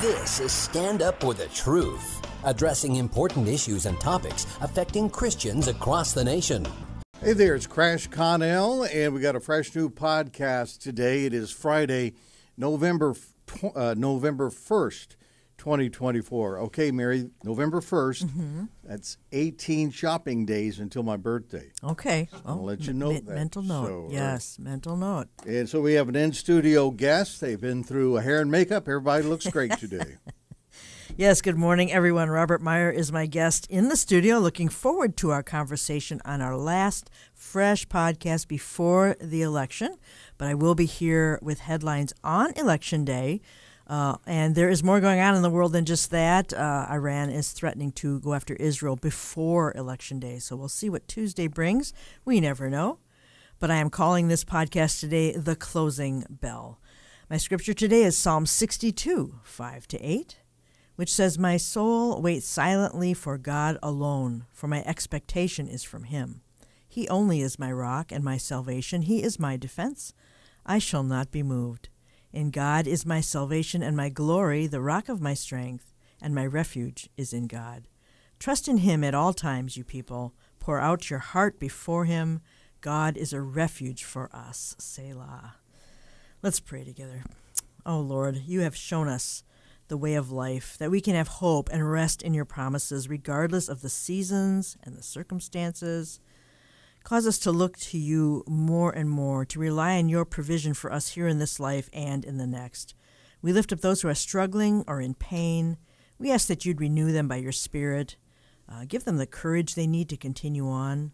This is Stand Up for the Truth, addressing important issues and topics affecting Christians across the nation. Hey there, it's Crash Connell, and we got a fresh new podcast today. It is Friday, November 1st, 2024. Okay, Mary, November 1st, that's 18 shopping days until my birthday. Okay. I'll let you know that. Mental note. So, yes, mental note. And so we have an in-studio guest. They've been through hair and makeup. Everybody looks great today. Yes, good morning, everyone. Robert Meyer is my guest in the studio. Looking forward to our conversation on our last fresh podcast before the election. But I will be here with headlines on Election Day. And there is more going on in the world than just that. Iran is threatening to go after Israel before Election Day. So we'll see what Tuesday brings. We never know. But I am calling this podcast today The Closing Bell. My scripture today is Psalm 62, 5-8. Which says, "My soul waits silently for God alone, for my expectation is from him. He only is my rock and my salvation. He is my defense. I shall not be moved. In God is my salvation and my glory, the rock of my strength, and my refuge is in God. Trust in him at all times, you people. Pour out your heart before him. God is a refuge for us. Selah." Let's pray together. Oh, Lord, you have shown us the way of life, that we can have hope and rest in your promises regardless of the seasons and the circumstances. Cause us to look to you more and more, to rely on your provision for us here in this life and in the next. We lift up those who are struggling or in pain. We ask that you'd renew them by your Spirit. Give them the courage they need to continue on.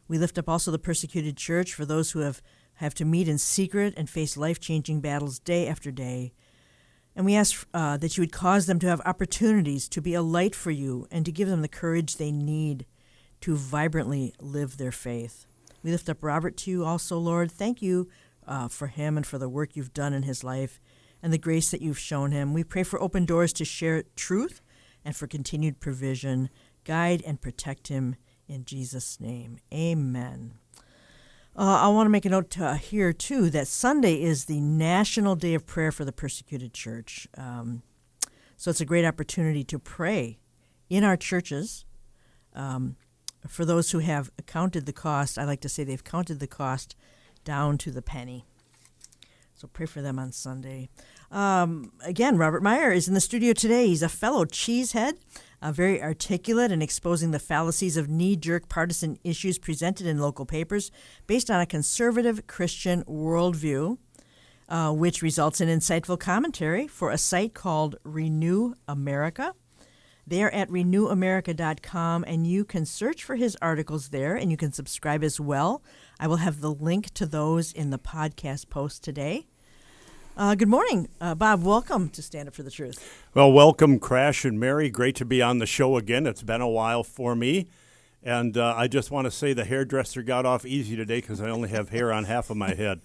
We lift up also the persecuted church for those who have to meet in secret and face life-changing battles day after day. And we ask that you would cause them to have opportunities to be a light for you and to give them the courage they need to vibrantly live their faith. We lift up Robert to you also, Lord. Thank you for him and for the work you've done in his life and the grace that you've shown him. We pray for open doors to share truth and for continued provision. Guide and protect him in Jesus' name. Amen. I want to make a note here, too, that Sunday is the National Day of Prayer for the Persecuted Church. So it's a great opportunity to pray in our churches for those who have counted the cost. I like to say they've counted the cost down to the penny. So pray for them on Sunday. Again, Robert Meyer is in the studio today. He's a fellow cheesehead, very articulate in exposing the fallacies of knee-jerk partisan issues presented in local papers based on a conservative Christian worldview, which results in insightful commentary for a site called Renew America. They are at renewamerica.com, and you can search for his articles there, and you can subscribe as well. I will have the link to those in the podcast post today. Good morning, Bob. Welcome to Stand Up for the Truth. Well, welcome, Crash and Mary. Great to be on the show again. It's been a while for me. And I just want to say the hairdresser got off easy today because I only have hair on half of my head.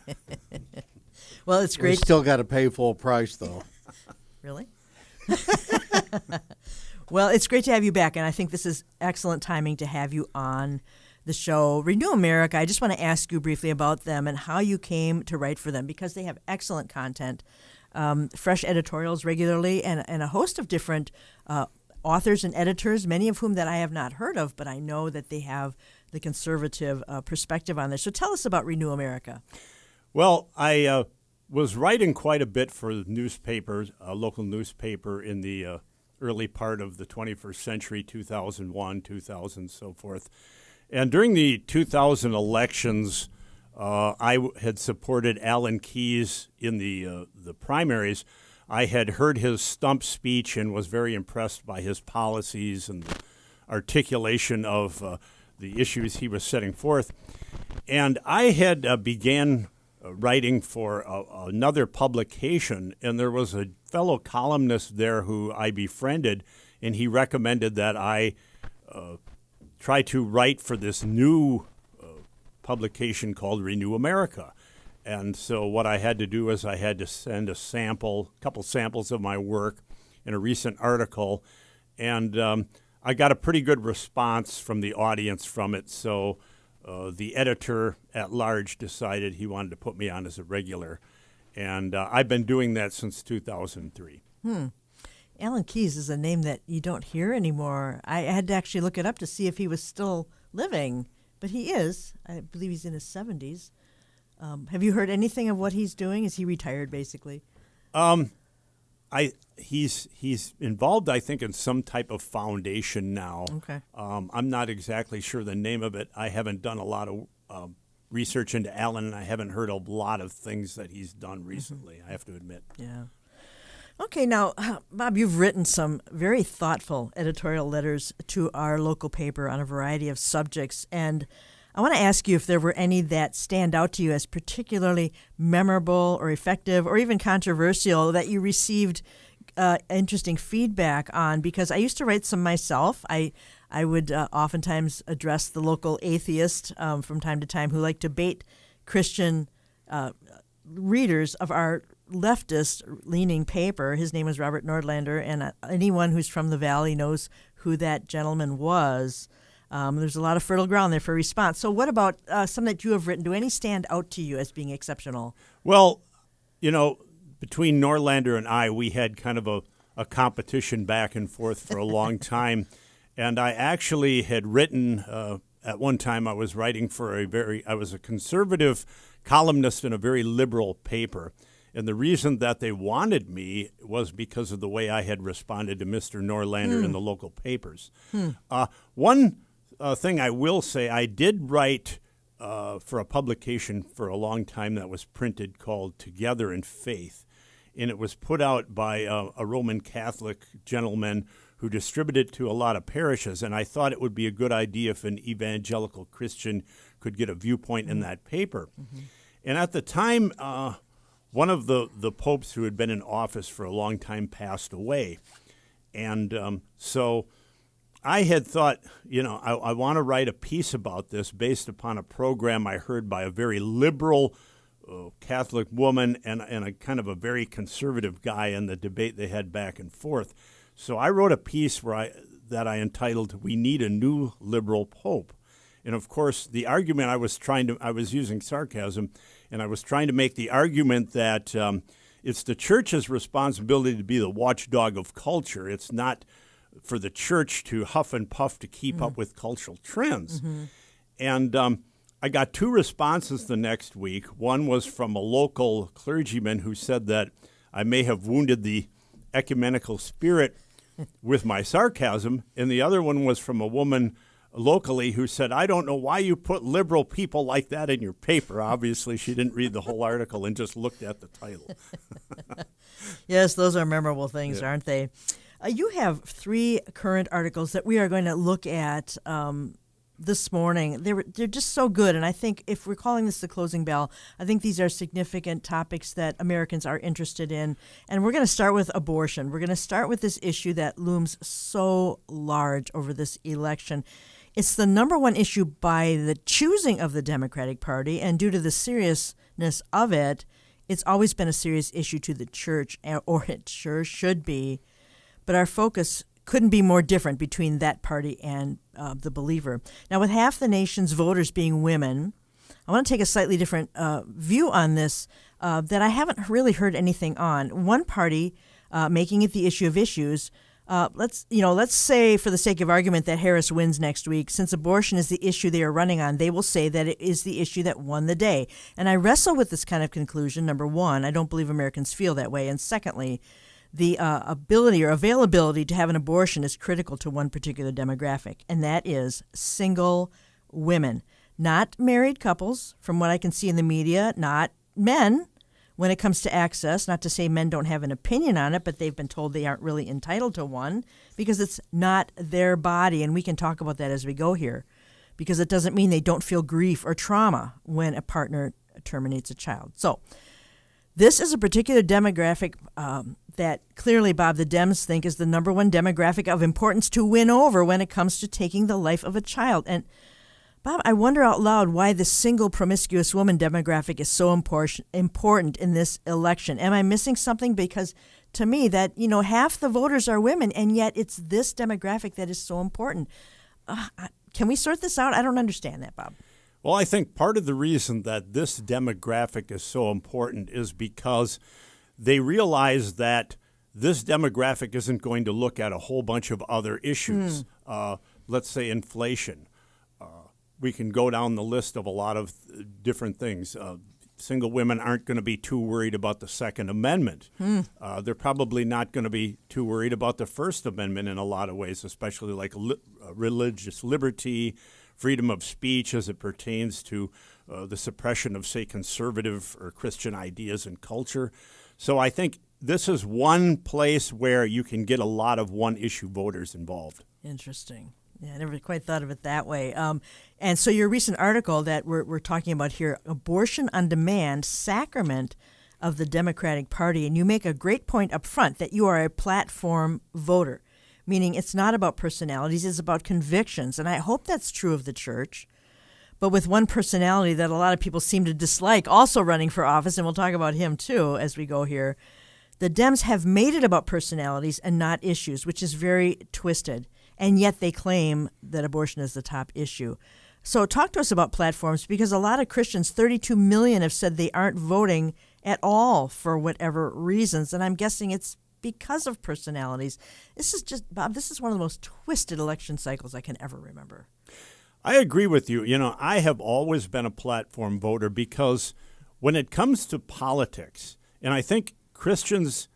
Well, it's great. We still got to pay full price, though. Really? Well, it's great to have you back, and I think this is excellent timing to have you on the show. Renew America, I just want to ask you briefly about them and how you came to write for them, because they have excellent content, fresh editorials regularly, and a host of different authors and editors, many of whom that I have not heard of, but I know that they have the conservative perspective on this. So tell us about Renew America. Well, I was writing quite a bit for newspapers, a local newspaper in the early part of the 21st century, 2001, 2000, so forth. And during the 2000 elections, I had supported Alan Keyes in the primaries. I had heard his stump speech and was very impressed by his policies and the articulation of the issues he was setting forth. And I had began writing for another publication, and there was a fellow columnist there who I befriended, and he recommended that I try to write for this new publication called Renew America. And so what I had to do is I had to send a couple samples of my work in a recent article, and I got a pretty good response from the audience from it. So the editor at large decided he wanted to put me on as a regular, and I've been doing that since 2003. Alan Keyes is a name that you don't hear anymore. I had to actually look it up to see if he was still living, but he is. I believe he's in his 70s. Have you heard anything of what he's doing? Is he retired, basically? He's involved, I think, in some type of foundation now. Okay. I'm not exactly sure the name of it. I haven't done a lot of research into Alan, and I haven't heard a lot of things that he's done recently, I have to admit. Yeah. Okay, now, Bob, you've written some very thoughtful editorial letters to our local paper on a variety of subjects, and I want to ask you if there were any that stand out to you as particularly memorable or effective or even controversial that you received interesting feedback on, because I used to write some myself. I would oftentimes address the local atheist from time to time who liked to bait Christian readers of our leftist-leaning paper. His name was Robert Nordlander, and anyone who's from the Valley knows who that gentleman was. There's a lot of fertile ground there for response. So what about some that you have written? Do any stand out to you as being exceptional? Well, between Nordlander and I, we had kind of a competition back and forth for a long time. And I actually had written, at one time I was writing for I was a conservative columnist in a very liberal paper. And the reason that they wanted me was because of the way I had responded to Mr. Nordlander in the local papers. One thing I will say, I did write for a publication for a long time that was printed called Together in Faith. And it was put out by a Roman Catholic gentleman who distributed it to a lot of parishes. And I thought it would be a good idea if an evangelical Christian could get a viewpoint in that paper. And at the time, one of the popes who had been in office for a long time passed away. And so I had thought, I want to write a piece about this based upon a program I heard by a very liberal Catholic woman and a kind of a very conservative guy in the debate they had back and forth. So I wrote a piece that I entitled, "We Need a New Liberal Pope." And of course, the argument I was using sarcasm, and I was trying to make the argument that it's the church's responsibility to be the watchdog of culture. It's not for the church to huff and puff to keep up with cultural trends. And I got two responses the next week. One was from a local clergyman who said that I may have wounded the ecumenical spirit with my sarcasm, and the other one was from a woman locally who said, "I don't know why you put liberal people like that in your paper." Obviously, she didn't read the whole article and just looked at the title. Yes, those are memorable things, aren't they? You have 3 current articles that we are going to look at this morning. They're just so good, and I think if we're calling this the closing bell, I think these are significant topics that Americans are interested in. And we're going to start with abortion. We're going to start with this issue that looms so large over this election. It's the number one issue by the choosing of the Democratic Party, and due to the seriousness of it, it's always been a serious issue to the church, or it sure should be. But our focus couldn't be more different between that party and the believer. Now, with half the nation's voters being women, I want to take a slightly different view on this that I haven't really heard anything on. One party making it the issue of issues. Let's say, for the sake of argument, that Harris wins next week. Since abortion is the issue they are running on, they will say that it is the issue that won the day. And I wrestle with this kind of conclusion. Number one, I don't believe Americans feel that way. And secondly, the ability or availability to have an abortion is critical to one particular demographic, and that is single women. Not married couples, from what I can see in the media, not men when it comes to access. Not to say men don't have an opinion on it, but they've been told they aren't really entitled to one because it's not their body, and we can talk about that as we go here, because it doesn't mean they don't feel grief or trauma when a partner terminates a child. So this is a particular demographic that clearly, Bob, the Dems think is the number one demographic of importance to win over when it comes to taking the life of a child. And, Bob, I wonder out loud why the single promiscuous woman demographic is so important in this election. Am I missing something? Because to me, that, half the voters are women, and yet it's this demographic that is so important. Can we sort this out? I don't understand that, Bob. Well, I think part of the reason that this demographic is so important is because they realize that this demographic isn't going to look at a whole bunch of other issues. Let's say inflation. We can go down the list of a lot of different things. Single women aren't going to be too worried about the Second Amendment. They're probably not going to be too worried about the First Amendment in a lot of ways, especially like religious liberty, freedom of speech as it pertains to the suppression of, say, conservative or Christian ideas and culture. So I think this is one place where you can get a lot of one-issue voters involved. Interesting. Yeah, I never quite thought of it that way. And so your recent article that we're talking about here, Abortion on Demand, Sacrament of the Democratic Party, and you make a great point up front that you are a platform voter, meaning it's not about personalities, it's about convictions. And I hope that's true of the church. But with one personality that a lot of people seem to dislike also running for office, and we'll talk about him too as we go here, the Dems have made it about personalities and not issues, which is very twisted. And yet they claim that abortion is the top issue. So talk to us about platforms, because a lot of Christians, 32 million, have said they aren't voting at all for whatever reasons. And I'm guessing it's because of personalities. This is just, Bob, this is one of the most twisted election cycles I can ever remember. I agree with you. You know, I have always been a platform voter because when it comes to politics, and I think Christians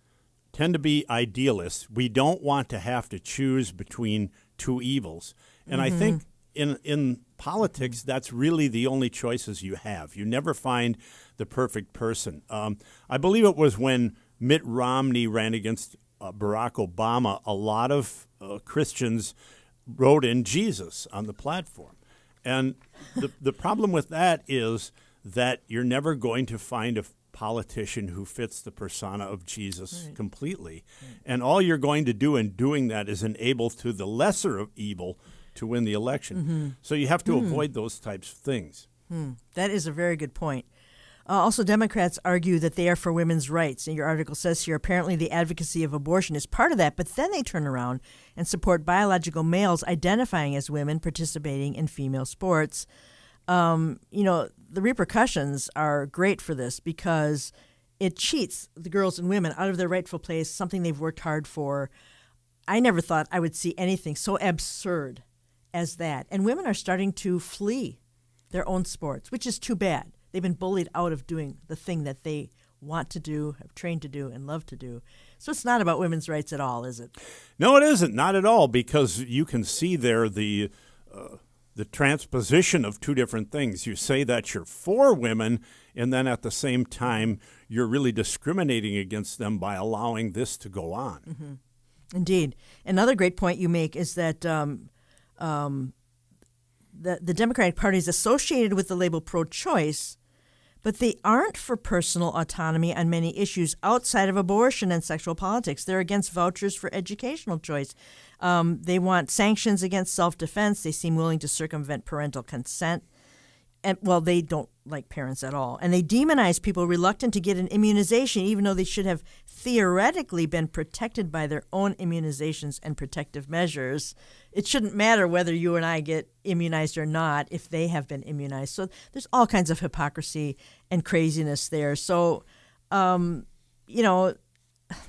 tend to be idealists. We don't want to have to choose between two evils. And I think in politics, that's really the only choices you have. You never find the perfect person. I believe it was when Mitt Romney ran against Barack Obama, a lot of Christians wrote in Jesus on the platform. And the problem with that is that you're never going to find a politician who fits the persona of Jesus completely. And all you're going to do in doing that is enable to the lesser of evil to win the election. So you have to avoid those types of things. That is a very good point. Also, Democrats argue that they are for women's rights. And your article says here, apparently the advocacy of abortion is part of that, but then they turn around and support biological males identifying as women participating in female sports. You know, the repercussions are great for this because it cheats the girls and women out of their rightful place, something they've worked hard for. I never thought I would see anything so absurd as that. And women are starting to flee their own sports, which is too bad. They've been bullied out of doing the thing that they want to do, have trained to do, and love to do. So it's not about women's rights at all, is it? No, it isn't. Not at all, because you can see there the transposition of two different things. You say that you're for women, and then at the same time, you're really discriminating against them by allowing this to go on. Indeed. Another great point you make is that the Democratic Party is associated with the label pro-choice, but they aren't for personal autonomy on many issues outside of abortion and sexual politics. They're against vouchers for educational choice. They want sanctions against self-defense. They seem willing to circumvent parental consent. And, well, they don't like parents at all. And they demonize people reluctant to get an immunization, even though they should have theoretically been protected by their own immunizations and protective measures. It shouldn't matter whether you and I get immunized or not if they have been immunized. So there's all kinds of hypocrisy and craziness there. So, you know,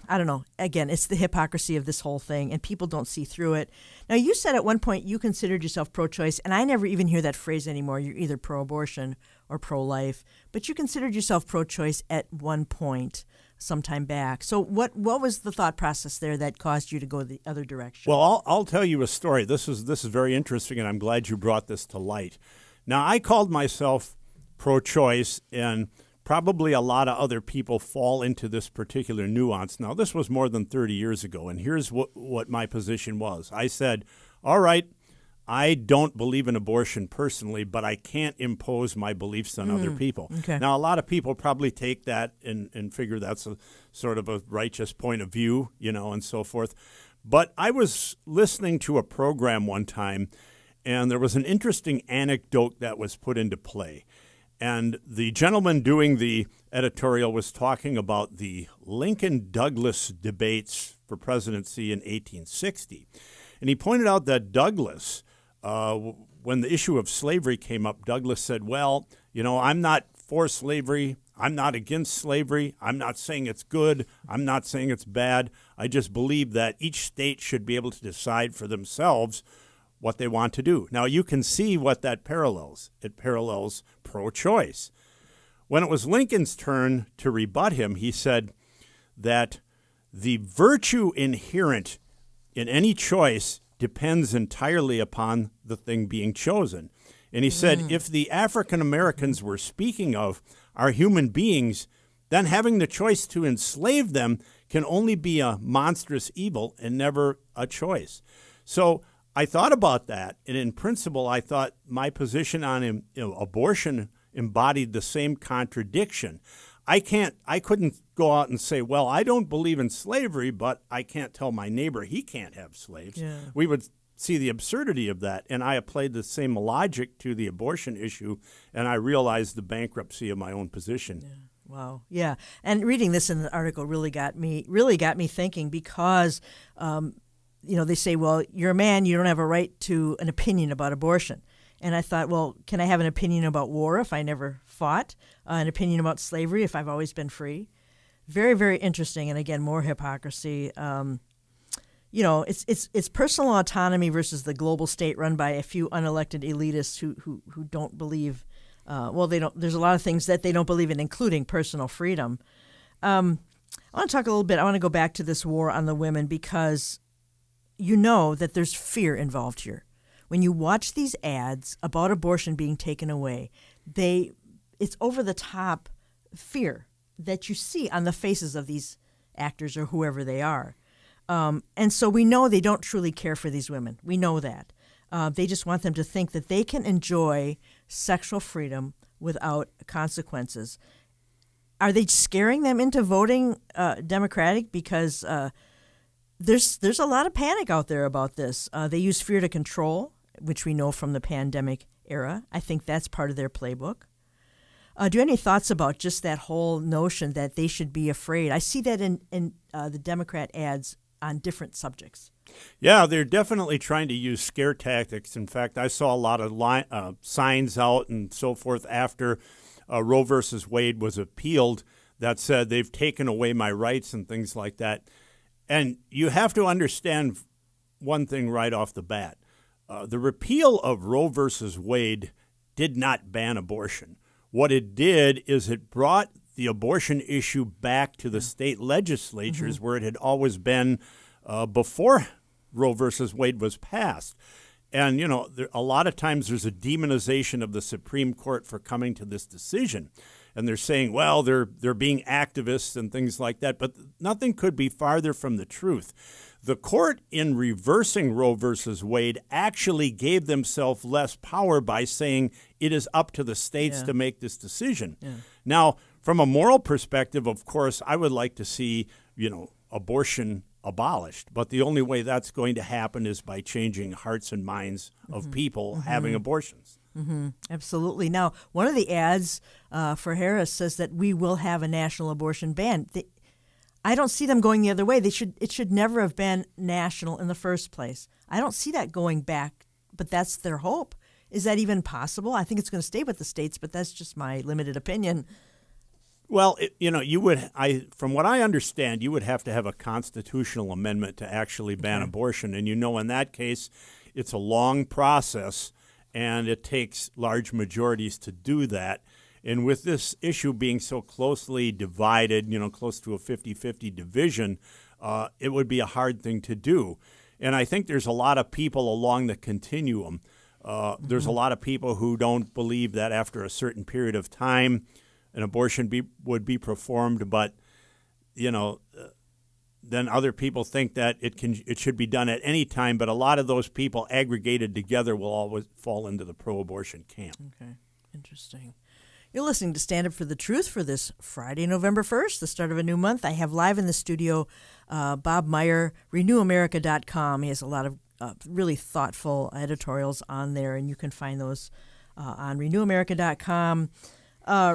I don't know. Again, it's the hypocrisy of this whole thing, and people don't see through it. Now, you said at one point you considered yourself pro-choice, and I never even hear that phrase anymore. You're either pro-abortion or pro-life, but you considered yourself pro-choice at one point some time back. So what was the thought process there that caused you to go the other direction? Well, I'll tell you a story. This is very interesting, and I'm glad you brought this to light. Now, I called myself pro-choice, and probably a lot of other people fall into this particular nuance. Now, this was more than 30 years ago, and here's what my position was. I said, all right, I don't believe in abortion personally, but I can't impose my beliefs on other people. Okay. Now, a lot of people probably take that and figure that's a sort of a righteous point of view, you know, and so forth. But I was listening to a program one time, and there was an interesting anecdote that was put into play. And the gentleman doing the editorial was talking about the Lincoln-Douglas debates for presidency in 1860. And he pointed out that Douglas, when the issue of slavery came up, Douglas said, well, you know, I'm not for slavery. I'm not against slavery. I'm not saying it's good. I'm not saying it's bad. I just believe that each state should be able to decide for themselves what they want to do. Now, you can see what that parallels. It parallels pro-choice. When it was Lincoln's turn to rebut him, he said that the virtue inherent in any choice depends entirely upon the thing being chosen. And he said, if the African Americans we're speaking of are human beings, then having the choice to enslave them can only be a monstrous evil and never a choice. So I thought about that, and in principle, I thought my position on abortion embodied the same contradiction. I couldn't go out and say, well, I don't believe in slavery, but I can't tell my neighbor he can't have slaves. Yeah. We would see the absurdity of that, and I applied the same logic to the abortion issue, and I realized the bankruptcy of my own position. Yeah. Wow. Yeah. And reading this in the article really got me thinking, because they say, well, you're a man, you don't have a right to an opinion about abortion. And I thought, well, can I have an opinion about war if I never fought? An opinion about slavery if I've always been free? Very, very interesting. And again, more hypocrisy. It's personal autonomy versus the global state run by a few unelected elitists who don't believe. They don't. There's a lot of things that they don't believe in, including personal freedom. I want to talk a little bit. I want to go back to this war on the women, because you know that there's fear involved here. When you watch these ads about abortion being taken away, it's over-the-top fear that you see on the faces of these actors or whoever they are. And so we know they don't truly care for these women. We know that. They just want them to think that they can enjoy sexual freedom without consequences. Are they scaring them into voting Democratic? Because there's a lot of panic out there about this. They use fear to control, which we know from the pandemic era. I think that's part of their playbook. Do you have any thoughts about just that whole notion that they should be afraid? I see that in the Democrat ads on different subjects. Yeah, they're definitely trying to use scare tactics. In fact, I saw a lot of signs out and so forth after Roe versus Wade was appealed that said they've taken away my rights and things like that. And you have to understand one thing right off the bat. The repeal of Roe versus Wade did not ban abortion. What it did is it brought the abortion issue back to the state legislatures where it had always been before Roe versus Wade was passed. And, a lot of times there's a demonization of the Supreme Court for coming to this decision. And they're saying, well, they're being activists and things like that. But nothing could be farther from the truth. The court, in reversing Roe versus Wade, actually gave themselves less power by saying it is up to the states to make this decision. Yeah. Now, from a moral perspective, of course, I would like to see, abortion abolished. But the only way that's going to happen is by changing hearts and minds of people having abortions. Absolutely. Now, one of the ads for Harris says that we will have a national abortion ban. I don't see them going the other way. It should never have been national in the first place. I don't see that going back, but that's their hope. Is that even possible? I think it's going to stay with the states, but that's just my limited opinion. Well, from what I understand, you would have to have a constitutional amendment to actually ban abortion. And in that case, it's a long process, and it takes large majorities to do that. And with this issue being so closely divided, close to a 50-50 division, it would be a hard thing to do. And I think there's a lot of people along the continuum. There's a lot of people who don't believe that after a certain period of time, an abortion would be performed, but then other people think that it should be done at any time. But a lot of those people aggregated together will always fall into the pro-abortion camp. Okay, interesting. You're listening to Stand Up for the Truth for this Friday, November 1st, the start of a new month. I have live in the studio Bob Meyer, RenewAmerica.com. He has a lot of really thoughtful editorials on there, and you can find those on RenewAmerica.com. I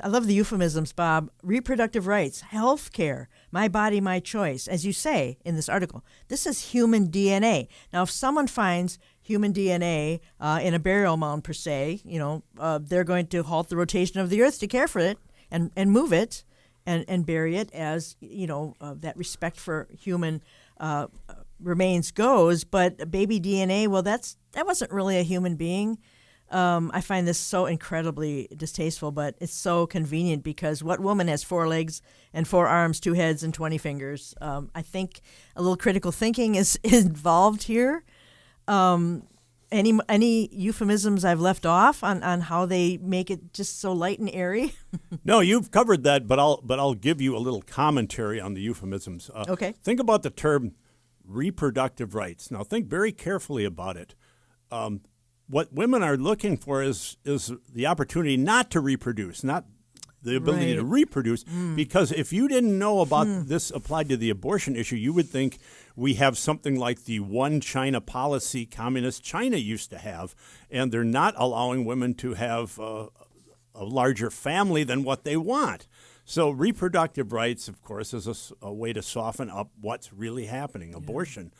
love the euphemisms, Bob. Reproductive rights, health care, my body, my choice. As you say in this article, this is human DNA. Now, if someone finds human DNA in a burial mound, per se, they're going to halt the rotation of the earth to care for it, and move it and bury it as, that respect for human remains goes. But baby DNA, well, that wasn't really a human being. I find this so incredibly distasteful, but it's so convenient because what woman has 4 legs and 4 arms, 2 heads, and 20 fingers? I think a little critical thinking is involved here. Any euphemisms I've left off on how they make it just so light and airy? No, you've covered that, but I'll give you a little commentary on the euphemisms. Okay. Think about the term reproductive rights. Now, think very carefully about it. What women are looking for is the opportunity not to reproduce, not the ability to reproduce. Because if you didn't know about this applied to the abortion issue, you would think we have something like the one China policy communist China used to have, and they're not allowing women to have a larger family than what they want. So reproductive rights, of course, is a way to soften up what's really happening. Abortion,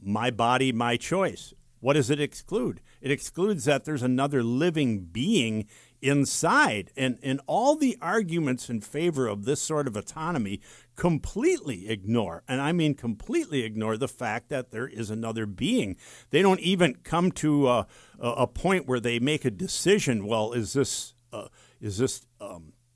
my body, my choice. What does it exclude? It excludes that there's another living being inside. And all the arguments in favor of this sort of autonomy completely ignore, and I mean completely ignore, the fact that there is another being. They don't even come to a point where they make a decision, well, is this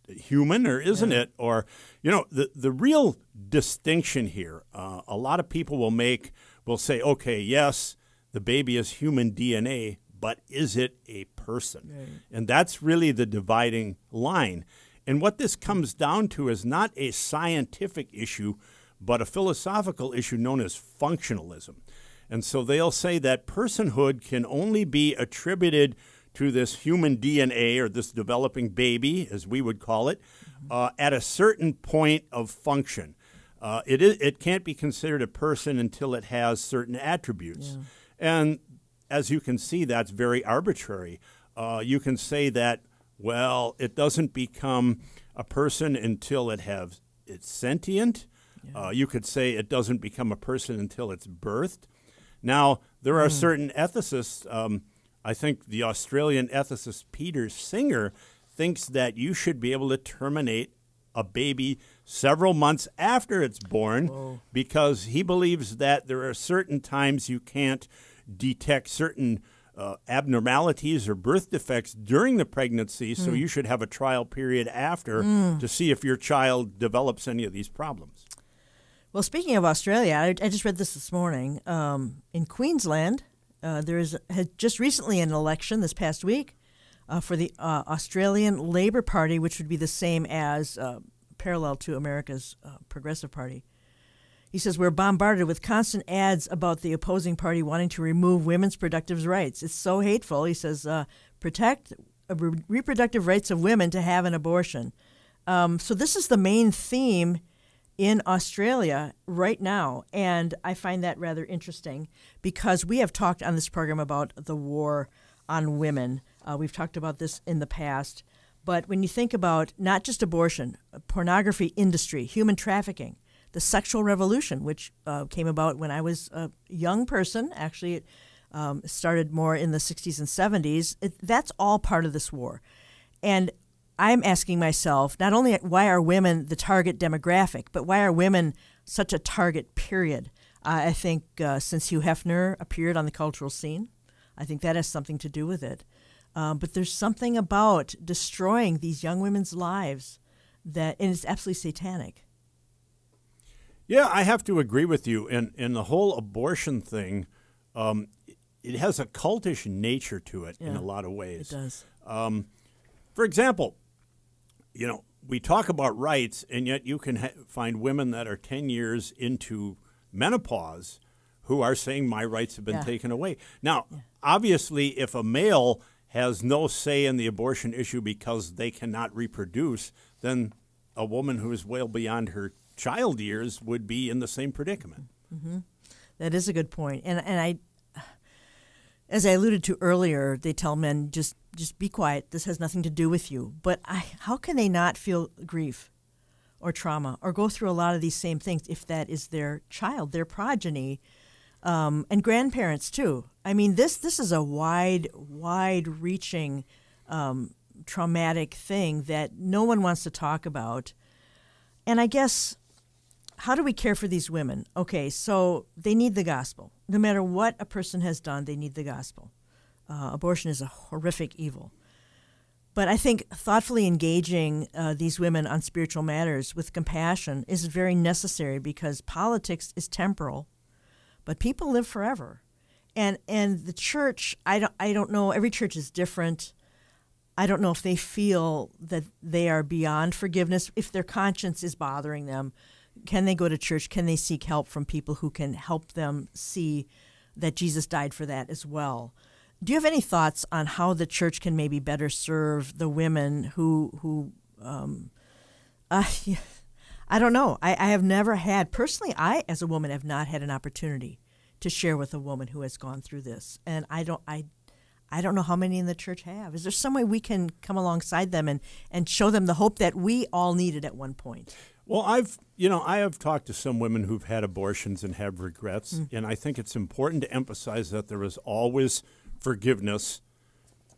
human or isn't it? Or, the real distinction here, a lot of people will say, okay, yes, the baby is human DNA, but is it a person? Right. And that's really the dividing line. And what this comes down to is not a scientific issue, but a philosophical issue known as functionalism. And so they'll say that personhood can only be attributed to this human DNA, or this developing baby, as we would call it, at a certain point of function. It can't be considered a person until it has certain attributes. Yeah. And as you can see, that's very arbitrary. You can say that, well, it doesn't become a person until it's sentient. Yeah. You could say it doesn't become a person until it's birthed. Now, there are certain ethicists. I think the Australian ethicist Peter Singer thinks that you should be able to terminate a baby several months after it's born, because he believes that there are certain times you can't detect certain abnormalities or birth defects during the pregnancy, so you should have a trial period after to see if your child develops any of these problems. Well, speaking of Australia, I just read this morning. In Queensland, there had just recently an election this past week for the Australian Labor Party, which would be the same as parallel to America's Progressive Party. He says, we're bombarded with constant ads about the opposing party wanting to remove women's reproductive rights. It's so hateful. He says, protect reproductive rights of women to have an abortion. So this is the main theme in Australia right now, and I find that rather interesting because we have talked on this program about the war on women. We've talked about this in the past. But when you think about not just abortion, pornography industry, human trafficking, the sexual revolution, which came about when I was a young person. Actually, it started more in the 60s and 70s. That's all part of this war. And I'm asking myself, not only why are women the target demographic, but why are women such a target, period? I think since Hugh Hefner appeared on the cultural scene, I think that has something to do with it. But there's something about destroying these young women's lives and it's absolutely satanic. Yeah, I have to agree with you. And the whole abortion thing, it has a cultish nature to it in a lot of ways. It does. For example, we talk about rights, and yet you can find women that are 10 years into menopause who are saying my rights have been taken away. Now, obviously, if a male has no say in the abortion issue because they cannot reproduce, then a woman who is well beyond her child years would be in the same predicament. Mm-hmm. That is a good point. And I, as I alluded to earlier, they tell men, just be quiet. This has nothing to do with you. But how can they not feel grief or trauma or go through a lot of these same things if that is their child, their progeny, and grandparents too? I mean, this is a wide-reaching traumatic thing that no one wants to talk about. And I guess, how do we care for these women? Okay, so they need the gospel. No matter what a person has done, they need the gospel. Abortion is a horrific evil. But I think thoughtfully engaging these women on spiritual matters with compassion is very necessary, because politics is temporal, but people live forever. And the church, I don't know, every church is different. I don't know if they feel that they are beyond forgiveness. If their conscience is bothering them, can they go to church? Can they seek help from people who can help them see that Jesus died for that as well? Do you have any thoughts on how the church can maybe better serve the women who I don't know. I have never had, personally, I as a woman have not had an opportunity to share with a woman who has gone through this. And I don't know how many in the church have. Is there some way we can come alongside them and show them the hope that we all needed at one point? Well, I have talked to some women who've had abortions and have regrets, and I think it's important to emphasize that there is always forgiveness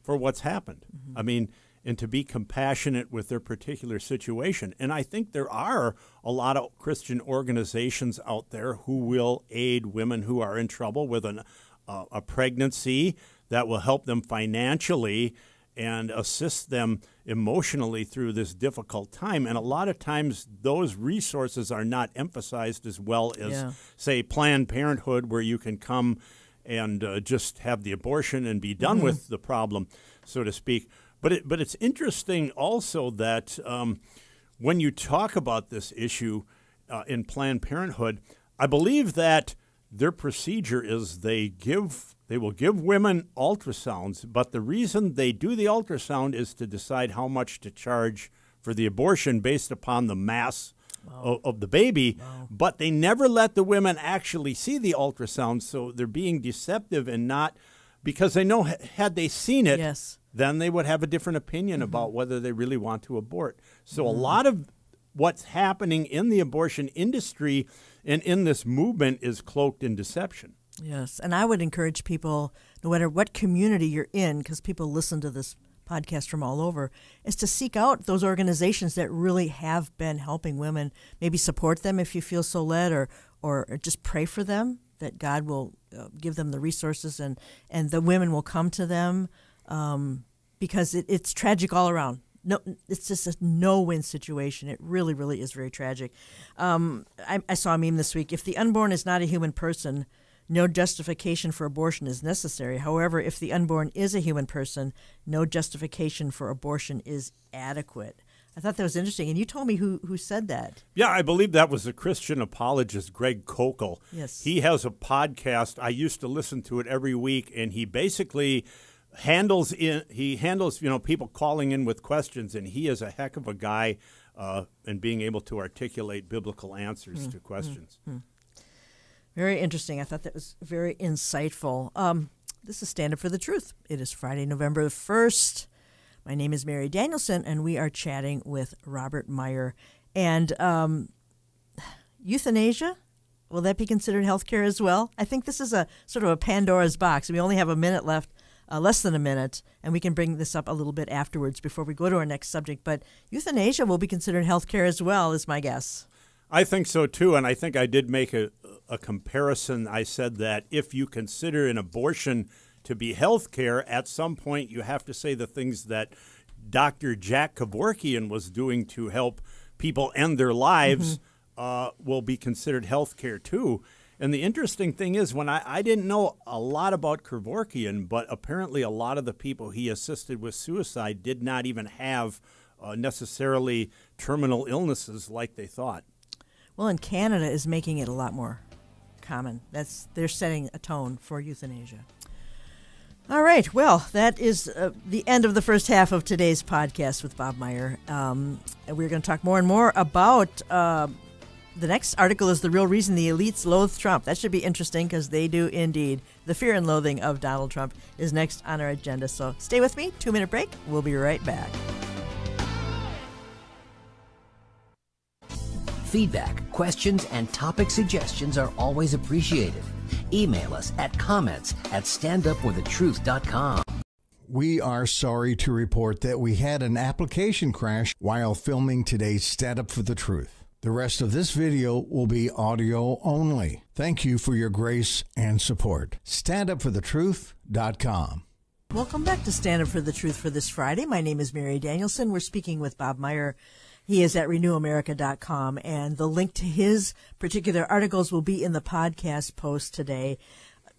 for what's happened. I mean, and to be compassionate with their particular situation. And I think there are a lot of Christian organizations out there who will aid women who are in trouble with a pregnancy, that will help them financially and assist them emotionally through this difficult time. And a lot of times those resources are not emphasized as well as, say, Planned Parenthood, where you can come and just have the abortion and be done with the problem, so to speak. But it's interesting also that when you talk about this issue in Planned Parenthood, I believe that their procedure is they will give women ultrasounds, but the reason they do the ultrasound is to decide how much to charge for the abortion based upon the mass of the baby. But they never let the women actually see the ultrasound, so they're being deceptive and not, because they know had they seen it, then they would have a different opinion about whether they really want to abort. So a lot of what's happening in the abortion industry and in this movement is cloaked in deception. Yes, and I would encourage people, no matter what community you're in, because people listen to this podcast from all over, is to seek out those organizations that really have been helping women. Maybe support them if you feel so led, or just pray for them, that God will give them the resources and the women will come to them, because it's tragic all around. No, it's just a no-win situation. It really, really is very tragic. I saw a meme this week. If the unborn is not a human person, no justification for abortion is necessary. However, if the unborn is a human person, no justification for abortion is adequate. I thought that was interesting. And you told me who said that. Yeah, I believe that was a Christian apologist, Greg Kokel. Yes. He has a podcast. I used to listen to it every week, and he basically handles people calling in with questions, and he is a heck of a guy in being able to articulate biblical answers to questions. Very interesting. I thought that was very insightful. This is Stand Up for the Truth. It is Friday, November 1st. My name is Mary Danielson, and we are chatting with Robert Meyer. And euthanasia, will that be considered health care as well? I think this is a sort of a Pandora's box. We only have a minute left, less than a minute, and we can bring this up a little bit afterwards before we go to our next subject. But euthanasia will be considered health care as well, is my guess. I think so, too, and I think I did make a comparison. I said that if you consider an abortion to be health care, at some point you have to say the things that Dr. Jack Kevorkian was doing to help people end their lives will be considered health care, too. And the interesting thing is, when I didn't know a lot about Kevorkian, but apparently a lot of the people he assisted with suicide did not even have necessarily terminal illnesses like they thought. Well, and Canada is making it a lot more common. They're setting a tone for euthanasia. All right. Well, that is the end of the first half of today's podcast with Bob Meyer. And we're going to talk more and more about the next article is The Real Reason the Elites Loathe Trump. That should be interesting because they do indeed. The fear and loathing of Donald Trump is next on our agenda. So stay with me. 2-minute break. We'll be right back. Feedback, questions, and topic suggestions are always appreciated. Email us at comments@standupforthetruth.com. We are sorry to report that we had an application crash while filming today's Stand Up for the Truth. The rest of this video will be audio only. Thank you for your grace and support. StandUpForTheTruth.com. Welcome back to Stand Up for the Truth for this Friday. My name is Mary Danielson. We're speaking with Bob Meyer. He is at RenewAmerica.com, and the link to his particular articles will be in the podcast post today.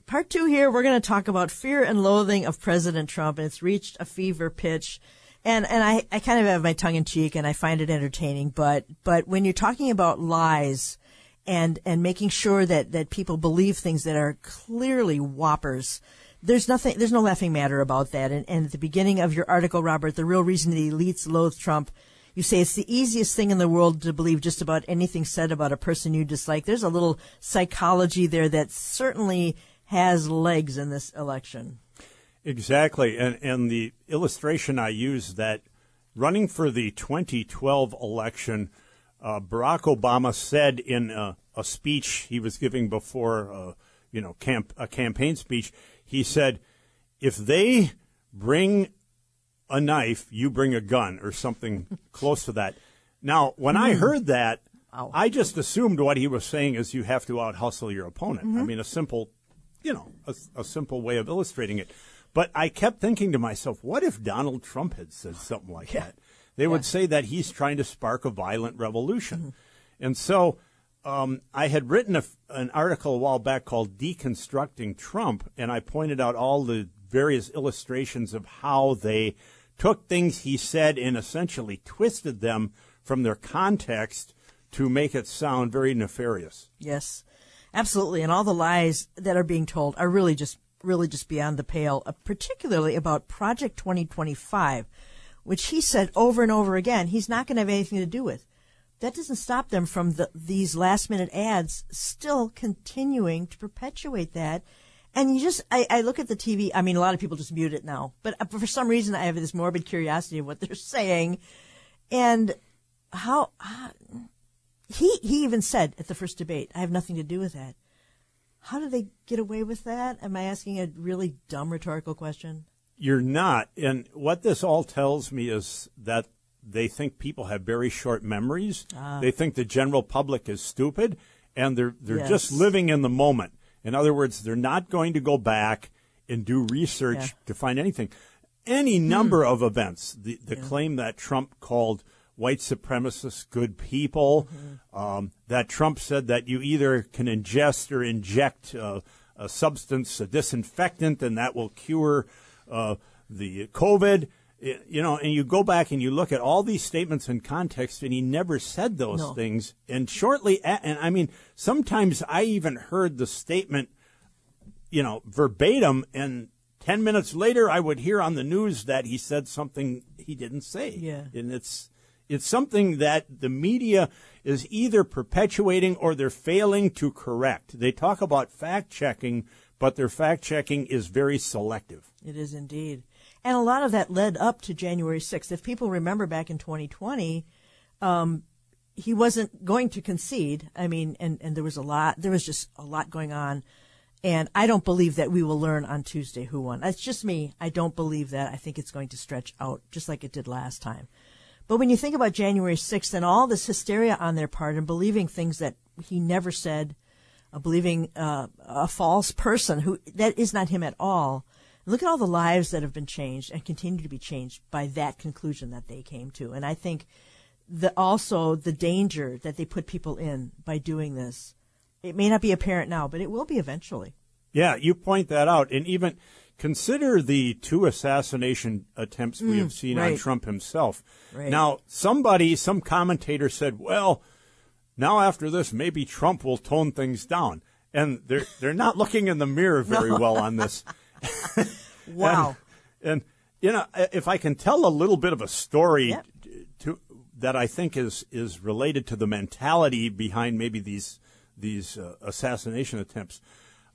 Part 2 here, we're going to talk about fear and loathing of President Trump, and it's reached a fever pitch. And I kind of have my tongue in cheek, and I find it entertaining. But when you're talking about lies and making sure that people believe things that are clearly whoppers, there's no laughing matter about that. And at the beginning of your article, Robert, the real reason the elites loathe Trump, you say it's the easiest thing in the world to believe just about anything said about a person you dislike. There's a little psychology there that certainly has legs in this election. Exactly. And the illustration I use that running for the 2012 election, Barack Obama said in a speech he was giving before, a campaign speech, he said, if they bring a knife, you bring a gun, or something close to that. Now, when I heard that, I just assumed what he was saying is you have to out-hustle your opponent. I mean, a simple way of illustrating it. But I kept thinking to myself, what if Donald Trump had said something like that? They would say that he's trying to spark a violent revolution. And so I had written an article a while back called Deconstructing Trump, and I pointed out all the various illustrations of how they took things he said and essentially twisted them from their context to make it sound very nefarious. Yes, absolutely. And all the lies that are being told are really just beyond the pale, particularly about Project 2025, which he said over and over again he's not going to have anything to do with. That doesn't stop them from these last-minute ads still continuing to perpetuate that. And I look at the TV. I mean, a lot of people just mute it now. But for some reason, I have this morbid curiosity of what they're saying. And how he even said at the first debate, I have nothing to do with that. How do they get away with that? Am I asking a really dumb rhetorical question? You're not. And what this all tells me is that they think people have very short memories. They think the general public is stupid, and they're just living in the moment. In other words, they're not going to go back and do research to find anything. Any number of events, the claim that Trump called white supremacists good people, that Trump said that you either can ingest or inject a substance, a disinfectant, and that will cure the COVID. And you go back and you look at all these statements in context, and he never said those things. And sometimes I even heard the statement, verbatim, and 10 minutes later I would hear on the news that he said something he didn't say. Yeah. And it's something that the media is either perpetuating or they're failing to correct. They talk about fact-checking, but their fact-checking is very selective. It is indeed. And a lot of that led up to January 6th. If people remember back in 2020, he wasn't going to concede. I mean, and there was just a lot going on. And I don't believe that we will learn on Tuesday who won. That's just me. I don't believe that. I think it's going to stretch out just like it did last time. But when you think about January 6th and all this hysteria on their part and believing things that he never said, believing a false person that is not him at all, look at all the lives that have been changed and continue to be changed by that conclusion that they came to. And I think also the danger that they put people in by doing this, it may not be apparent now, but it will be eventually. Yeah, you point that out. And even consider the 2 assassination attempts we have seen on Trump himself. Right. Now, some commentator said, well, now after this, maybe Trump will tone things down. And they're not looking in the mirror very well on this. Wow. And if I can tell a little bit of a story that I think is related to the mentality behind maybe these assassination attempts.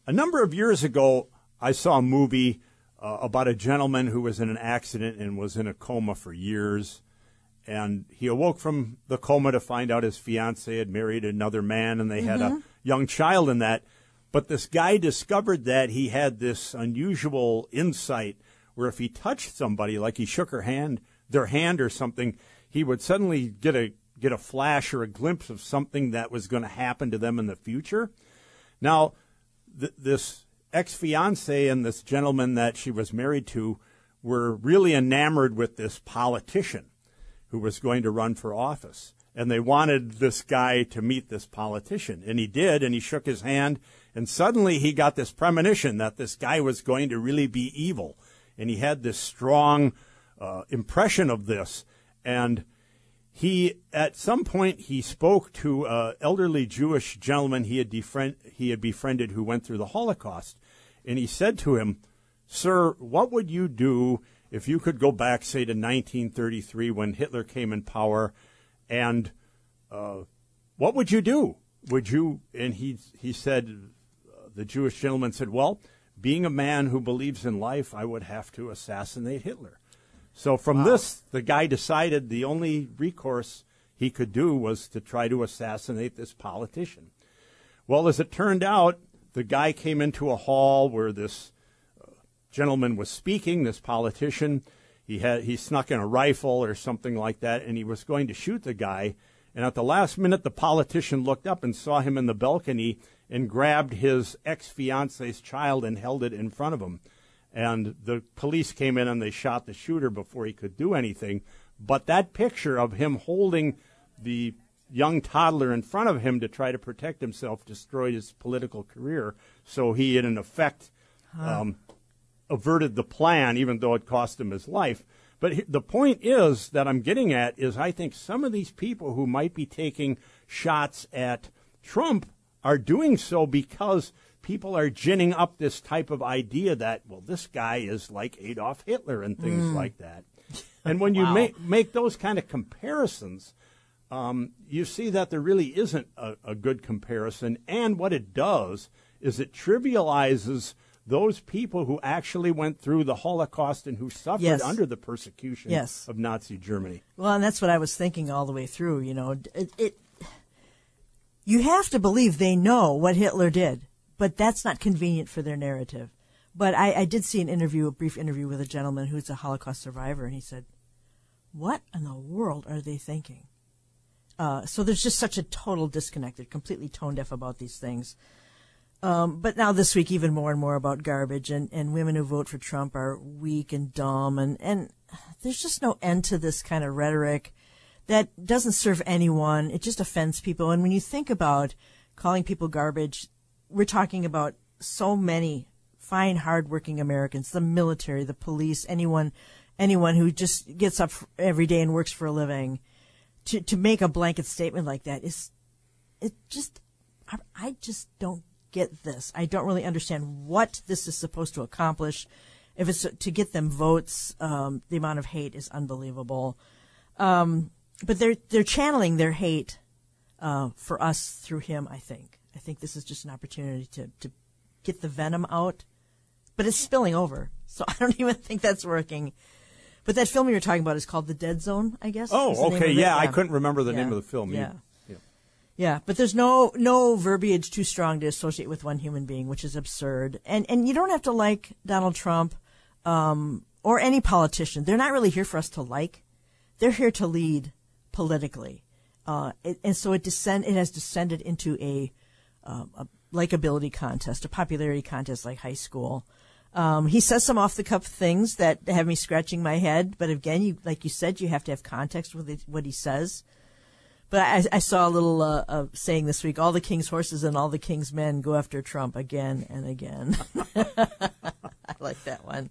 A number of years ago, I saw a movie about a gentleman who was in an accident and was in a coma for years. And he awoke from the coma to find out his fiancée had married another man, and they had a young child in that. But this guy discovered that he had this unusual insight where if he touched somebody, like he shook their hand or something, he would suddenly get a flash or a glimpse of something that was going to happen to them in the future. Now, this ex-fiance and this gentleman that she was married to were really enamored with this politician who was going to run for office. And they wanted this guy to meet this politician. And he did, and he shook his hand. And suddenly he got this premonition that this guy was going to really be evil. And he had this strong impression of this. And at some point, he spoke to an elderly Jewish gentleman he had befriended who went through the Holocaust. And he said to him, "Sir, what would you do if you could go back, say, to 1933 when Hitler came in power? And what would you do? Would you?" And he said, the Jewish gentleman said, "Well, being a man who believes in life, I would have to assassinate Hitler." So from this, the guy decided the only recourse he could do was to try to assassinate this politician. Well, as it turned out, the guy came into a hall where this gentleman was speaking, this politician. He snuck in a rifle or something like that, and he was going to shoot the guy. And at the last minute, the politician looked up and saw him in the balcony and grabbed his ex-fiance's child and held it in front of him. And the police came in and they shot the shooter before he could do anything. But that picture of him holding the young toddler in front of him to try to protect himself destroyed his political career. So he, in effect, averted the plan, even though it cost him his life. But the point is that I'm getting at is I think some of these people who might be taking shots at Trump are doing so because people are ginning up this type of idea that, well, this guy is like Adolf Hitler and things like that. And when you make those kind of comparisons, you see that there really isn't a good comparison. And what it does is it trivializes those people who actually went through the Holocaust and who suffered under the persecution of Nazi Germany. Well, and that's what I was thinking all the way through. You know, you have to believe they know what Hitler did, but that's not convenient for their narrative. But I did see a brief interview with a gentleman who's a Holocaust survivor, and he said, "What in the world are they thinking?" So there's just such a total disconnect. They're completely tone deaf about these things. But now this week, even more and more about garbage, and women who vote for Trump are weak and dumb, and there's just no end to this kind of rhetoric that doesn't serve anyone. It just offends people. And when you think about calling people garbage, we're talking about so many fine, hardworking Americans, the military, the police, anyone who just gets up every day and works for a living. To make a blanket statement like that I just don't get this. I don't really understand what this is supposed to accomplish. If it's to get them votes, the amount of hate is unbelievable. But they're channeling their hate for us through him, I think. I think this is just an opportunity to get the venom out. But it's spilling over, so I don't even think that's working. But that film you were talking about is called The Dead Zone, I guess. Oh, okay, yeah. I couldn't remember the name of the film. Yeah, but there's no verbiage too strong to associate with one human being, which is absurd. And you don't have to like Donald Trump or any politician. They're not really here for us to like. They're here to lead politically. And so it has descended into a likability contest, a popularity contest like high school. He says some off-the-cuff things that have me scratching my head. But again, like you said, you have to have context with what he says. But I saw a little saying this week, all the king's horses and all the king's men go after Trump again and again. I like that one.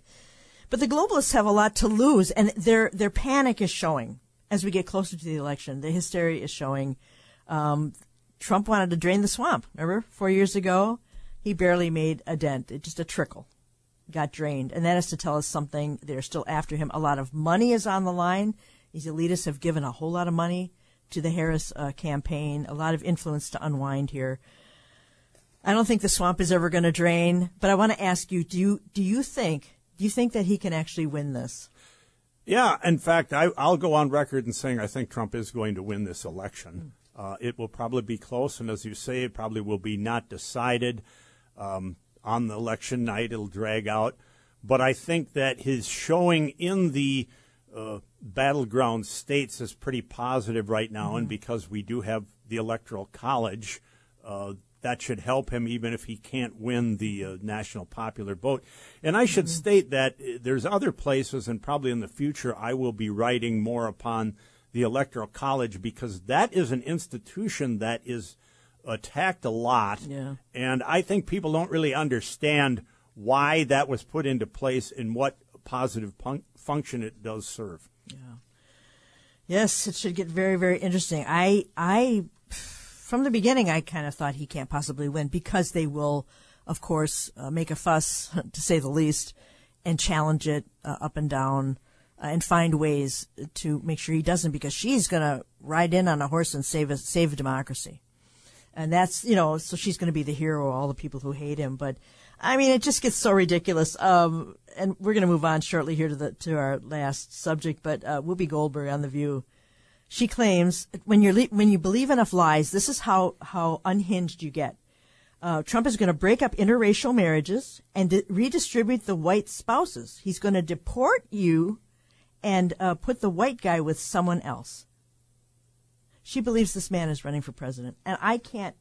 But the globalists have a lot to lose, and their panic is showing as we get closer to the election. The hysteria is showing. Trump wanted to drain the swamp. Remember, 4 years ago? He barely made a dent, just a trickle. Got drained. And that is to tell us something. They're still after him. A lot of money is on the line. These elitists have given a whole lot of money to the Harris campaign, a lot of influence to unwind here. I don't think the swamp is ever going to drain, but I want to ask you, do you think that he can actually win this? Yeah, in fact, I'll go on record in saying I think Trump is going to win this election. It will probably be close, and as you say, it probably will be not decided on the election night. It'll drag out. but I think that his showing in the battleground states is pretty positive right now, and because we do have the Electoral College, that should help him even if he can't win the national popular vote. And I should state that there's other places, and probably in the future I will be writing more upon the Electoral College, because that is an institution that is attacked a lot, and I think people don't really understand why that was put into place and what positive function it does serve. Yeah. Yes, it should get very, very interesting. I from the beginning, I kind of thought he can't possibly win, because they will, of course, make a fuss, to say the least, and challenge it up and down, and find ways to make sure he doesn't, because she's going to ride in on a horse and save democracy. And that's, so she's going to be the hero of all the people who hate him. But, I mean, it just gets so ridiculous. And we're going to move on shortly here to our last subject. But Whoopi Goldberg on The View, she claims when you believe enough lies, this is how unhinged you get. Trump is going to break up interracial marriages and redistribute the white spouses. He's going to deport you and put the white guy with someone else. She believes this man is running for president. And I can't,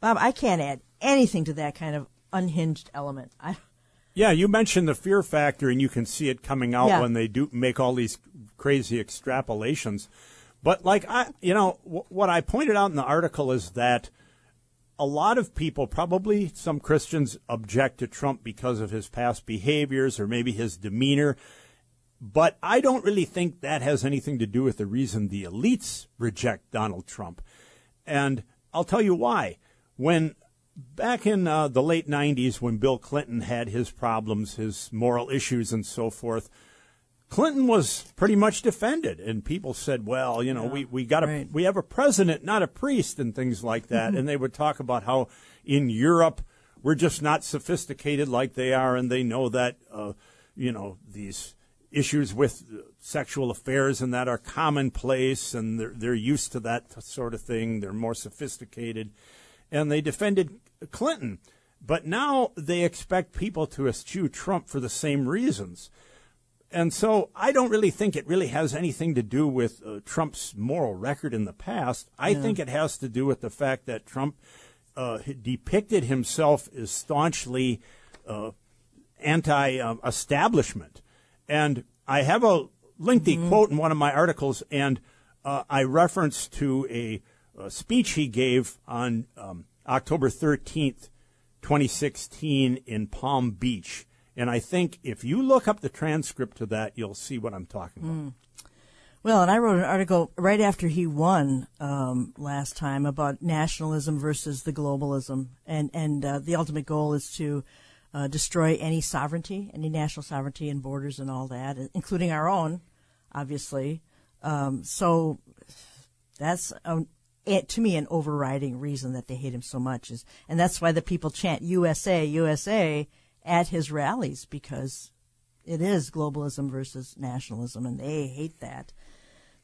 Bob, I can't add anything to that kind of unhinged element. Yeah, you mentioned the fear factor, and you can see it coming out when they do make all these crazy extrapolations. But what I pointed out in the article is that a lot of people, probably some Christians, object to Trump because of his past behaviors or maybe his demeanor. But I don't really think that has anything to do with the reason the elites reject Donald Trump. And I'll tell you why. When back in the late 90s, when Bill Clinton had his problems, his moral issues and so forth, Clinton was pretty much defended. And people said, well, we have a president, not a priest, and things like that. And they would talk about how in Europe we're just not sophisticated like they are, and they know that, these issues with sexual affairs and that are commonplace, and they're used to that sort of thing. They're more sophisticated. And they defended Clinton. But now they expect people to eschew Trump for the same reasons. And so I don't really think it really has anything to do with Trump's moral record in the past. I think it has to do with the fact that Trump depicted himself as staunchly anti-establishment. And I have a lengthy quote in one of my articles, and I reference to a speech he gave on October 13th, 2016 in Palm Beach. And I think if you look up the transcript to that, you'll see what I'm talking about. Well, and I wrote an article right after he won last time about nationalism versus the globalism. And the ultimate goal is to destroy any sovereignty, any national sovereignty and borders and all that, including our own, obviously. So that's, to me, an overriding reason that they hate him so much. And that's why the people chant USA, USA at his rallies, because it is globalism versus nationalism, and they hate that.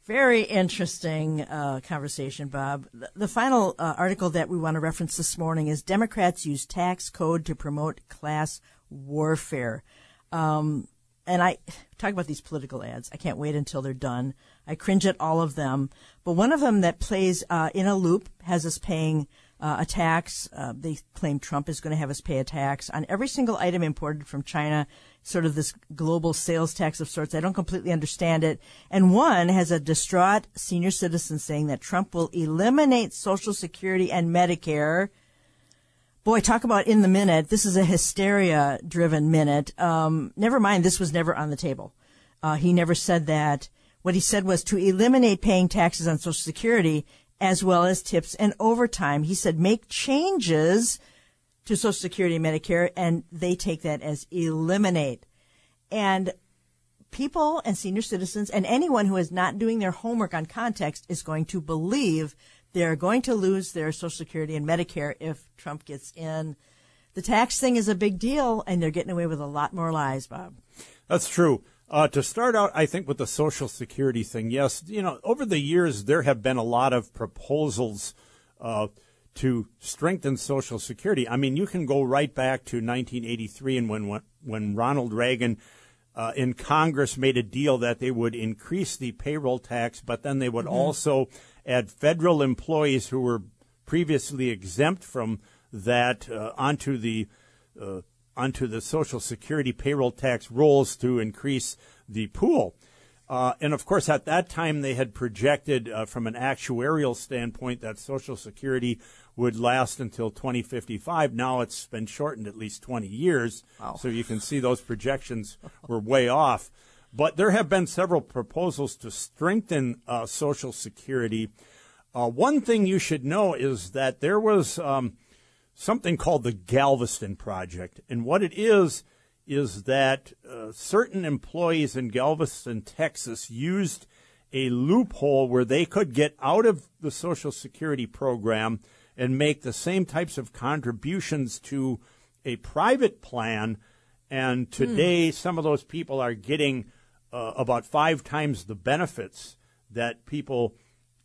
Very interesting conversation, Bob. The final article that we want to reference this morning is Democrats use tax code to promote class warfare. And I talk about these political ads. I can't wait until they're done. I cringe at all of them. But one of them that plays in a loop has us paying a tax. They claim Trump is going to have us pay a tax on every single item imported from China, sort of this global sales tax of sorts. I don't completely understand it. And one has a distraught senior citizen saying that Trump will eliminate Social Security and Medicare. Boy, talk about in the minute. This is a hysteria-driven minute. Never mind, this was never on the table. He never said that. What he said was to eliminate paying taxes on Social Security as well as tips and overtime. He said make changes to Social Security and Medicare, and they take that as eliminate. And people and senior citizens and anyone who is not doing their homework on context is going to believe they're going to lose their Social Security and Medicare if Trump gets in. The tax thing is a big deal, and they're getting away with a lot more lies, Bob. That's true. To start out, I think with the Social Security thing, yes, over the years there have been a lot of proposals to strengthen Social Security. I mean, you can go right back to 1983 and when Ronald Reagan in Congress made a deal that they would increase the payroll tax, but then they would also add federal employees who were previously exempt from that onto the Social Security payroll tax rolls to increase the pool. And, of course, at that time they had projected from an actuarial standpoint that Social Security would last until 2055. Now it's been shortened at least 20 years. Wow. So you can see those projections were way off. But there have been several proposals to strengthen Social Security. One thing you should know is that there was something called the Galveston Project. And what it is that certain employees in Galveston, Texas, used a loophole where they could get out of the Social Security program and make the same types of contributions to a private plan. And today, some of those people are getting about 5 times the benefits that people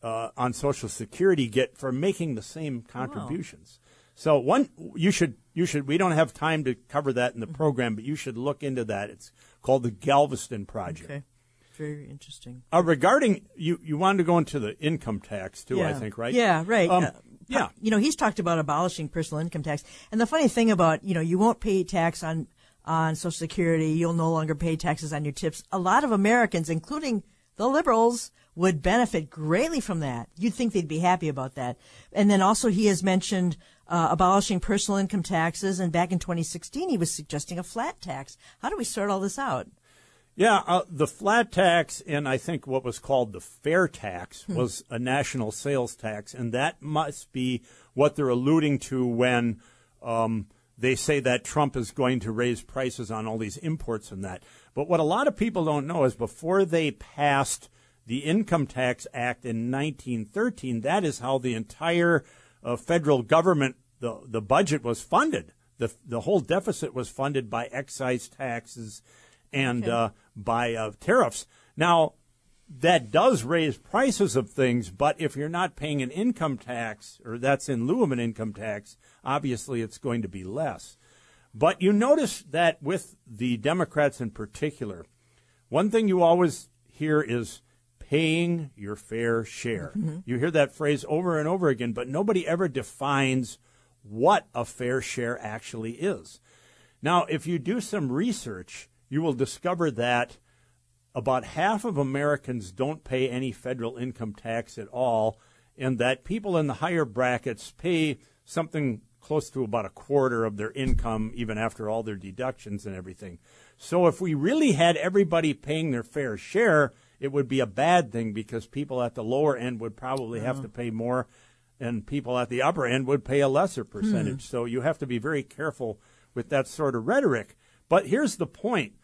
on Social Security get for making the same contributions. Wow. So we don't have time to cover that in the program, but you should look into that. It's called the Galveston Project. Okay. Very interesting. Regarding, you wanted to go into the income tax too, yeah. I think, right? Yeah, right. Yeah. He's talked about abolishing personal income tax. And the funny thing about, you won't pay tax on Social Security, you'll no longer pay taxes on your tips. A lot of Americans, including the liberals, would benefit greatly from that. You'd think they'd be happy about that. And then also he has mentioned abolishing personal income taxes, and back in 2016 he was suggesting a flat tax. How do we sort all this out? Yeah, the flat tax and I think what was called the fair tax was a national sales tax, and that must be what they're alluding to when they say that Trump is going to raise prices on all these imports and that. But what a lot of people don't know is before they passed the Income Tax Act in 1913, that is how the entire federal government, the budget was funded. The whole deficit was funded by excise taxes and by tariffs. Now, that does raise prices of things, but if you're not paying an income tax, or that's in lieu of an income tax, obviously it's going to be less. But you notice that with the Democrats in particular, one thing you always hear is paying your fair share. Mm-hmm. You hear that phrase over and over again, but nobody ever defines what a fair share actually is. Now, if you do some research, you will discover that about half of Americans don't pay any federal income tax at all, and that people in the higher brackets pay something close to about a quarter of their income, even after all their deductions and everything. So if we really had everybody paying their fair share, it would be a bad thing because people at the lower end would probably have to pay more, and people at the upper end would pay a lesser percentage. So you have to be very careful with that sort of rhetoric. But here's the point.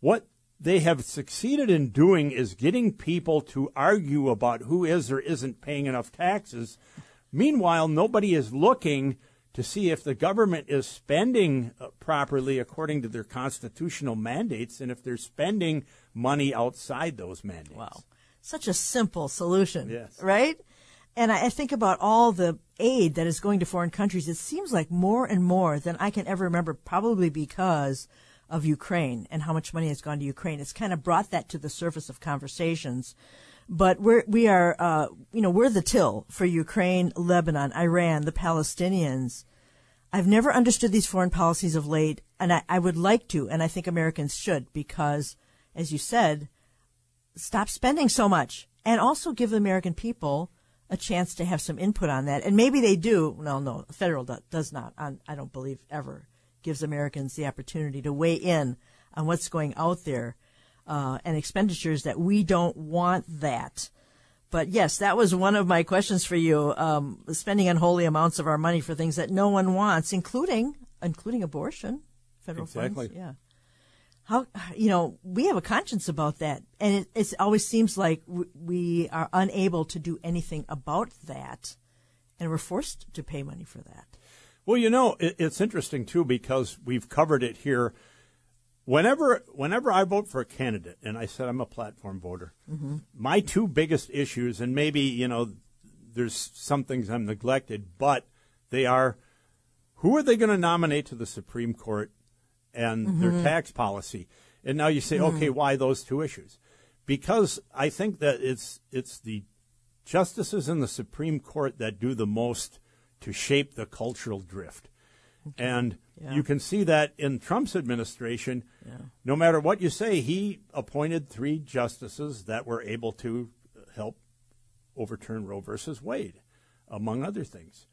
What they have succeeded in doing is getting people to argue about who is or isn't paying enough taxes. Meanwhile, nobody is looking to see if the government is spending properly according to their constitutional mandates and if they're spending money outside those mandates. Wow. Such a simple solution, yes. Right? And I think about all the aid that is going to foreign countries. It seems like more and more than I can ever remember, probably because of Ukraine and how much money has gone to Ukraine. It's kind of brought that to the surface of conversations. But we're the till for Ukraine, Lebanon, Iran, the Palestinians. I've never understood these foreign policies of late, and I would like to, and I think Americans should, because, as you said, stop spending so much and also give the American people a chance to have some input on that. And maybe they do. No, the federal does not. I don't believe ever gives Americans the opportunity to weigh in on what's going out there and expenditures that we don't want that. But, yes, that was one of my questions for you, spending unholy amounts of our money for things that no one wants, including abortion, federal exactly. funds. Yeah. How, we have a conscience about that, and it always seems like we are unable to do anything about that, and we're forced to pay money for that. Well, it's interesting, too, because we've covered it here. Whenever I vote for a candidate, and I said I'm a platform voter, my two biggest issues, and maybe, there's some things I'm neglected, but they are, who are they going to nominate to the Supreme Court, and their tax policy. And now you say, okay, why those two issues? Because I think that it's the justices in the Supreme Court that do the most to shape the cultural drift. Okay. And you can see that in Trump's administration. No matter what you say, he appointed 3 justices that were able to help overturn Roe versus Wade, among other things.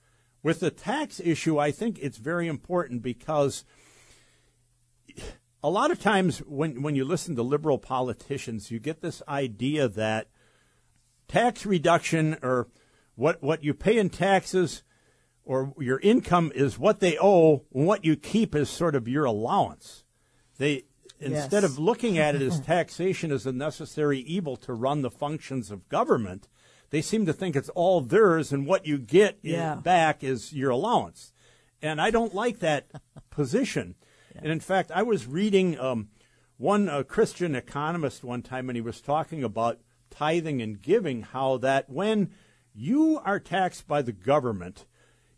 With the tax issue, I think it's very important because a lot of times when you listen to liberal politicians, you get this idea that tax reduction or what you pay in taxes or your income is what they owe, and what you keep is sort of your allowance. Instead of looking at it as taxation as a necessary evil to run the functions of government, they seem to think it's all theirs, and what you get back is your allowance. And I don't like that position. And in fact, I was reading one Christian economist one time, and he was talking about tithing and giving, how that when you are taxed by the government,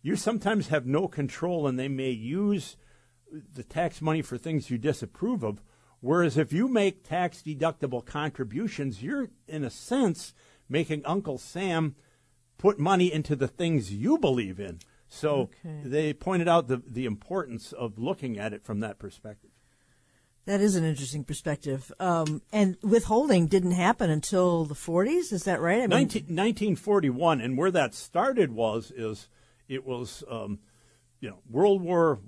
you sometimes have no control, and they may use the tax money for things you disapprove of. Whereas if you make tax-deductible contributions, you're, in a sense, making Uncle Sam put money into the things you believe in. So they pointed out the importance of looking at it from that perspective. That is an interesting perspective. And withholding didn't happen until the 40s, is that right? 1941, and where that started was World War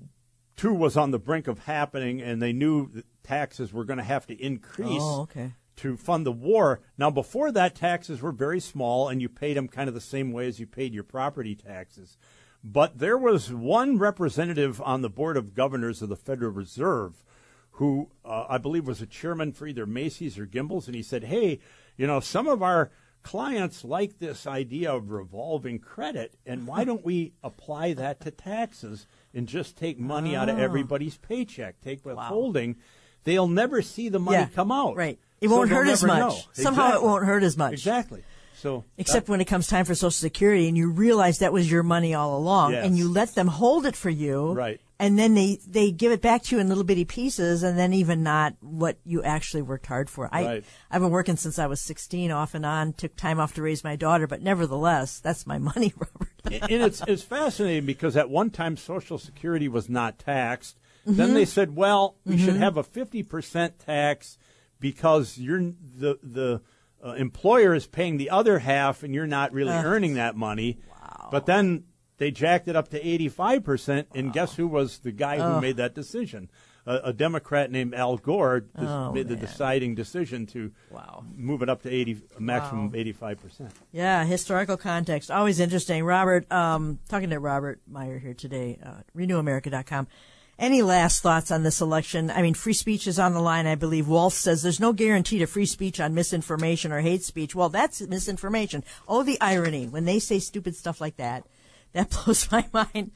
II was on the brink of happening, and they knew that taxes were going to have to increase to fund the war. Now, before that, taxes were very small, and you paid them kind of the same way as you paid your property taxes. But there was one representative on the Board of Governors of the Federal Reserve who I believe was a chairman for either Macy's or Gimbel's, and he said, hey, some of our clients like this idea of revolving credit, and why don't we apply that to taxes and just take money out of everybody's paycheck, take withholding. They'll never see the money come out. Right. It won't hurt as much. Somehow it won't hurt as much. Exactly. So except when it comes time for Social Security and you realize that was your money all along, and you let them hold it for you, right? And then they give it back to you in little bitty pieces, and then even not what you actually worked hard for. I've been working since I was 16, off and on. Took time off to raise my daughter, but nevertheless, that's my money, Robert. And it's fascinating because at one time Social Security was not taxed. Then they said, well, we should have a 50% tax because the employer is paying the other half, and you're not really earning that money. Wow. But then they jacked it up to 85%, and guess who was the guy who made that decision? A Democrat named Al Gore made the deciding decision to move it up to maximum 85%. Yeah, historical context. Always interesting. Robert, talking to Robert Meyer here today, RenewAmerica.com. Any last thoughts on this election? I mean, free speech is on the line, I believe. Wolf says there's no guarantee to free speech on misinformation or hate speech. Well, that's misinformation. Oh, the irony. When they say stupid stuff like that, that blows my mind.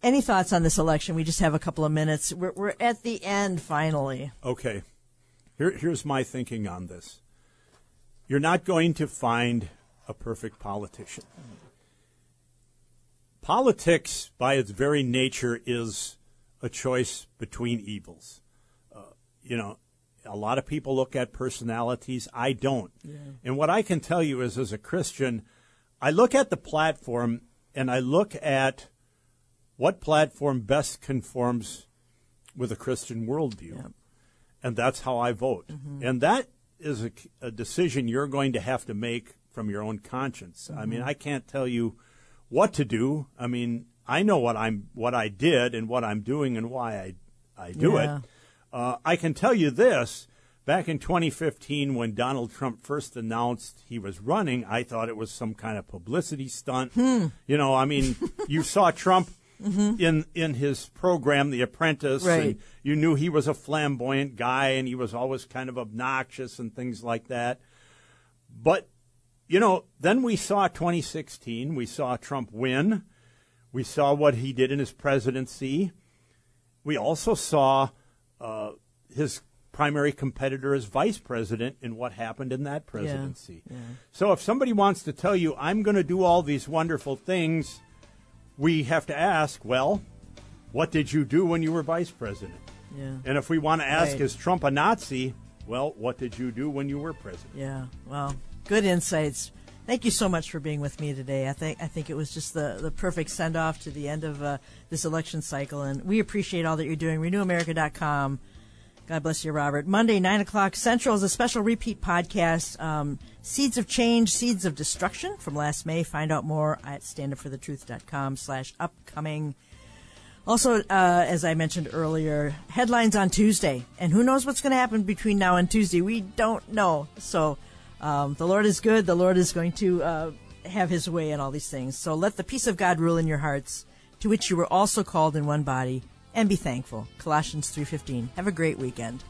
Any thoughts on this election? We just have a couple of minutes. We're at the end, finally. Okay. Here's my thinking on this. You're not going to find a perfect politician. Politics, by its very nature, is a choice between evils. A lot of people look at personalities. I don't. Yeah. And what I can tell you is, as a Christian, I look at the platform and I look at what platform best conforms with a Christian worldview. Yeah. And that's how I vote. Mm-hmm. And that is a decision you're going to have to make from your own conscience. Mm-hmm. I mean, I can't tell you what to do. I mean, I know what I did and what I'm doing and why I do it. I can tell you this. Back in 2015, when Donald Trump first announced he was running, I thought it was some kind of publicity stunt. I mean, you saw Trump in his program, The Apprentice, and you knew he was a flamboyant guy and he was always kind of obnoxious and things like that. But, then we saw 2016. We saw Trump win. We saw what he did in his presidency. We also saw his primary competitor as vice president and what happened in that presidency. Yeah. So if somebody wants to tell you, I'm going to do all these wonderful things, we have to ask, well, what did you do when you were vice president? Yeah. And if we want to ask, Right. is Trump a Nazi? Well, what did you do when you were president? Yeah. Well, good insights. Thank you so much for being with me today. I think it was just the perfect send off to the end of this election cycle, and we appreciate all that you're doing. RenewAmerica.com. God bless you, Robert. Monday, 9 o'clock Central is a special repeat podcast, Seeds of Change, Seeds of Destruction from last May. Find out more at standupforthetruth.com/upcoming. Also, as I mentioned earlier, headlines on Tuesday. And who knows what's going to happen between now and Tuesday? We don't know. So the Lord is good. The Lord is going to have his way in all these things. So let the peace of God rule in your hearts, to which you were also called in one body, and be thankful. Colossians 3:15. Have a great weekend.